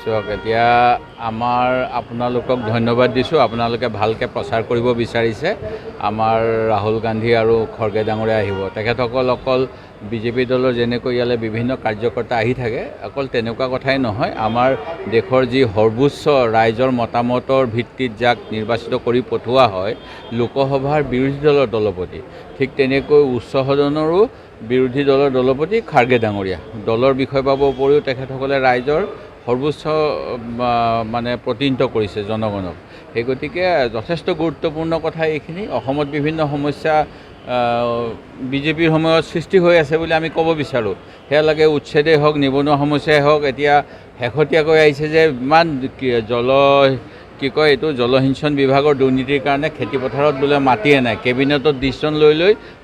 চাওক এতিয়া আমাৰ আপোনালোকক ধন্যবাদ দিছোঁ। আপোনালোকে ভালকৈ প্ৰচাৰ কৰিব বিচাৰিছে। আমাৰ ৰাহুল গান্ধী আৰু খৰ্গে ডাঙৰীয়া আহিব। তেখেতসকল অকল বিজেপি দলৰ যেনেকৈ ইয়ালৈ বিভিন্ন কাৰ্যকৰ্তা আহি থাকে, অকল তেনেকুৱা কথাই নহয়, আমাৰ দেশৰ যি সৰ্বোচ্চ ৰাইজৰ মতামতৰ ভিত্তিত যাক নিৰ্বাচিত কৰি পঠোৱা হয় লোকসভাৰ বিৰোধী দলৰ দলপতি, ঠিক তেনেকৈ উচ্চ সদনৰো বিৰোধী দলৰ দলপতি খাৰ্গে ডাঙৰীয়া। দলৰ বিষয় পাবৰ উপৰিও তেখেতসকলে ৰাইজৰ সৰ্বোচ্চ প্ৰতিনিধিত্ব কৰিছে জনগণক। সেই গতিকে যথেষ্ট গুৰুত্বপূৰ্ণ কথা এইখিনি। অসমত বিভিন্ন সমস্যা বিজেপিৰ সময়ত সৃষ্টি হৈ আছে বুলি আমি ক'ব বিচাৰোঁ। সেয়া লাগে উচ্ছেদেই হওক, নিবনুৱা সমস্যাই হওক। এতিয়া শেহতীয়াকৈ আহিছে যে ইমান জলসিঞ্চন বিভাগৰ দুৰ্নীতিৰ কাৰণে খেতিপথাৰত বোলে মাটিয়ে নাই। কেবিনেটত ডিচিশ্যন লৈ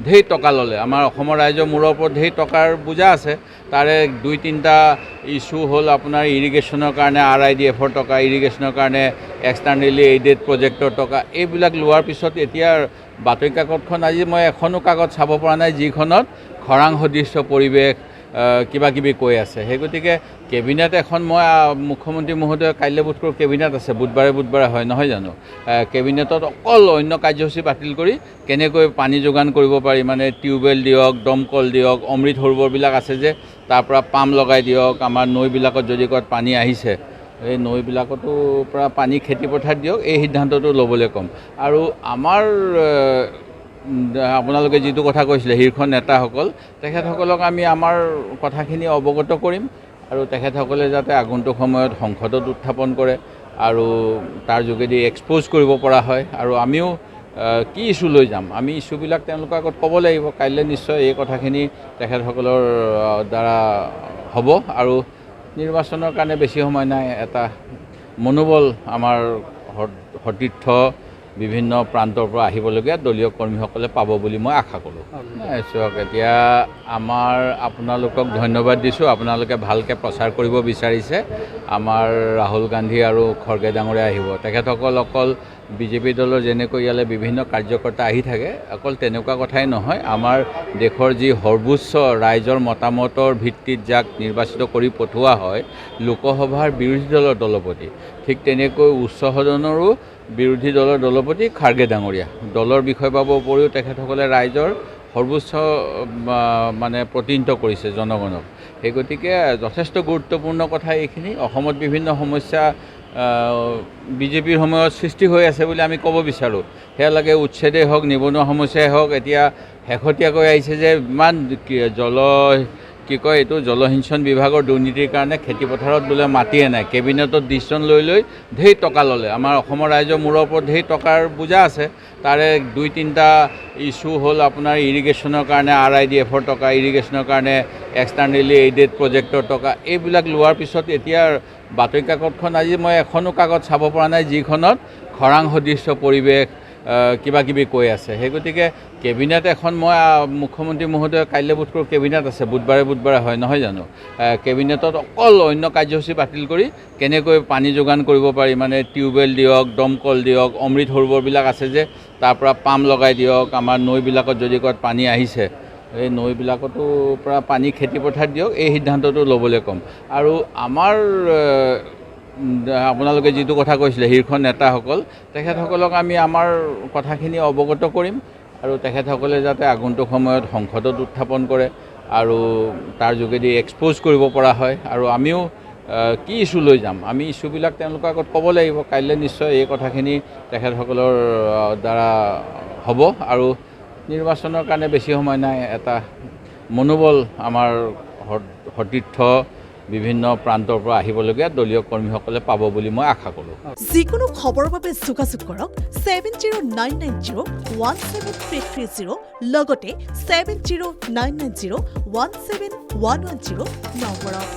ঢেৰ টকা ল'লে। আমাৰ অসমৰ ৰাইজৰ মূৰৰ ওপৰত ঢেৰ টকাৰ বোজা আছে। তাৰে 2-3টা ইছ্যু হ'ল আপোনাৰ ইৰিগেশ্যনৰ কাৰণে RIDF-ৰ টকা, ইৰিগেশ্যনৰ কাৰণে এক্সটাৰ্নেলি এইডেড প্ৰজেক্টৰ টকা। এইবিলাক লোৱাৰ পিছত এতিয়া বাতৰি কাকতখন আজি মই এখনো কাকত চাব পৰা নাই যিখনত খৰাং সদৃশ্য পৰিৱেশ কিবা কিবি কৈ আছে। সেই গতিকে কেবিনেট এখন মই মুখ্যমন্ত্ৰী মহোদয় কাইলৈ বোধ কৰোঁ কেবিনেট আছে, বুধবাৰে হয় নহয় জানো? কেবিনেটত অকল অন্য কাৰ্যসূচী বাতিল কৰি কেনেকৈ পানী যোগান কৰিব পাৰি, মানে টিউবৱেল দিয়ক, দমকল দিয়ক, অমৃত সৰোবৰবিলাক আছে যে তাৰ পৰা পাম্প লগাই দিয়ক। আমাৰ নৈবিলাকত যদি ক'ত পানী আহিছে এই নৈবিলাকতো পৰা পানী খেতিপথাৰ দিয়ক, এই সিদ্ধান্তটো ল'বলৈ ক'ম। আৰু আমাৰ আপোনালোকে যিটো কথা কৈছিলে শীৰ্ষ নেতাসকল, তেখেতসকলক আমি আমাৰ কথাখিনি অৱগত কৰিম আৰু তেখেতসকলে যাতে আগন্তুক সময়ত সংসদত উত্থাপন কৰে আৰু তাৰ যোগেদি এক্সপ'জ কৰিব পৰা হয়। আৰু আমিও কি ইছ্যু লৈ যাম, আমি ইছ্যুবিলাক তেওঁলোকৰ আগত ক'ব লাগিব। কাইলৈ নিশ্চয় এই কথাখিনি তেখেতসকলৰ দ্বাৰা হ'ব আৰু নিৰ্বাচনৰ কাৰণে বেছি সময় নাই। এটা মনোবল আমাৰ সতীৰ্থ বিভিন্ন প্ৰান্তৰ পৰা আহিবলগীয়া দলীয় কৰ্মীসকলে পাব বুলি মই আশা কৰোঁ। চাওক এতিয়া আমাৰ আপোনালোকক ধন্যবাদ দিছোঁ। আপোনালোকে ভালকৈ প্ৰচাৰ কৰিব বিচাৰিছে। আমাৰ ৰাহুল গান্ধী আৰু খৰ্গে ডাঙৰীয়া আহিব। তেখেতসকল অকল বিজেপি দলৰ যেনেকৈ ইয়ালৈ বিভিন্ন কাৰ্যকৰ্তা আহি থাকে, অকল তেনেকুৱা কথাই নহয়, আমাৰ দেশৰ যি সৰ্বোচ্চ ৰাইজৰ মতামতৰ ভিত্তিত যাক নিৰ্বাচিত কৰি পঠোৱা হয় লোকসভাৰ বিৰোধী দলৰ দলপতি, ঠিক তেনেকৈ উচ্চ সদনৰো বিৰোধী দলৰ দলপতি খাৰ্গে ডাঙৰীয়া। দলৰ বিষয় পাবৰ উপৰিও তেখেতসকলে ৰাইজৰ সৰ্বোচ্চ প্ৰতিনিধিত্ব কৰিছে জনগণক। সেই গতিকে যথেষ্ট গুৰুত্বপূৰ্ণ কথা এইখিনি। অসমত বিভিন্ন সমস্যা বিজেপিৰ সময়ত সৃষ্টি হৈ আছে বুলি আমি ক'ব বিচাৰোঁ। সেয়া লাগে উচ্ছেদেই হওক, নিবনুৱা সমস্যাই হওক। এতিয়া শেহতীয়াকৈ আহিছে যে ইমান জলসিঞ্চন বিভাগৰ দুৰ্নীতিৰ কাৰণে খেতিপথাৰত বোলে মাটিয়ে নাই। কেবিনেটত ডিচিশ্যন লৈ ঢেৰ টকা ল'লে। আমাৰ অসমৰ ৰাইজৰ মূৰৰ ওপৰত ঢেৰ টকাৰ বোজা আছে। তাৰে 2-3টা ইছ্যু হ'ল আপোনাৰ ইৰিগেশ্যনৰ কাৰণে RIDF-ৰ টকা, ইৰিগেশ্যনৰ কাৰণে এক্সটাৰ্নেলি এইডেড প্ৰজেক্টৰ টকা। এইবিলাক লোৱাৰ পিছত এতিয়া বাতৰি কাকতখন আজি মই এখনো কাকত চাব পৰা নাই যিখনত খৰাং সদৃশ্য পৰিৱেশ কিবা কিবি কৈ আছে। সেই গতিকে কেবিনেট এখন মই মুখ্যমন্ত্ৰী মহোদয় কাইলৈ বোধ কৰোঁ কেবিনেট আছে, বুধবাৰে হয় নহয় জানো? কেবিনেটত অকল অন্য কাৰ্যসূচী বাতিল কৰি কেনেকৈ পানী যোগান কৰিব পাৰি, মানে টিউবৱেল দিয়ক, দমকল দিয়ক, অমৃত সৰোবৰবিলাক আছে যে তাৰ পৰা পাম্প লগাই দিয়ক। আমাৰ নৈবিলাকত যদি ক'ত পানী আহিছে এই নৈবিলাকতো পৰা পানী খেতিপথাৰ দিয়ক, এই সিদ্ধান্তটো ল'বলৈ ক'ম। আৰু আমাৰ আপোনালোকে যিটো কথা কৈছিলে শীৰ্ষ নেতাসকল, তেখেতসকলক আমি আমাৰ কথাখিনি অৱগত কৰিম আৰু তেখেতসকলে যাতে আগন্তুক সময়ত সংসদত উত্থাপন কৰে আৰু তাৰ যোগেদি এক্সপ'জ কৰিব পৰা হয়। আৰু আমিও কি ইছ্যু লৈ যাম, আমি ইছ্যুবিলাক তেওঁলোকৰ আগত ক'ব লাগিব। কাইলৈ নিশ্চয় এই কথাখিনি তেখেতসকলৰ দ্বাৰা হ'ব আৰু নিৰ্বাচনৰ কাৰণে বেছি সময় নাই। এটা মনোবল আমাৰ সতীৰ্থ বিভিন্ন প্ৰান্তৰ পৰা আহিবলগীয়া দলীয় কৰ্মীসকলে পাব বুলি মই আশা কৰোঁ। যিকোনো খবৰৰ বাবে যোগাযোগ কৰক 7099017330 লগতে 7099017110 নম্বৰত।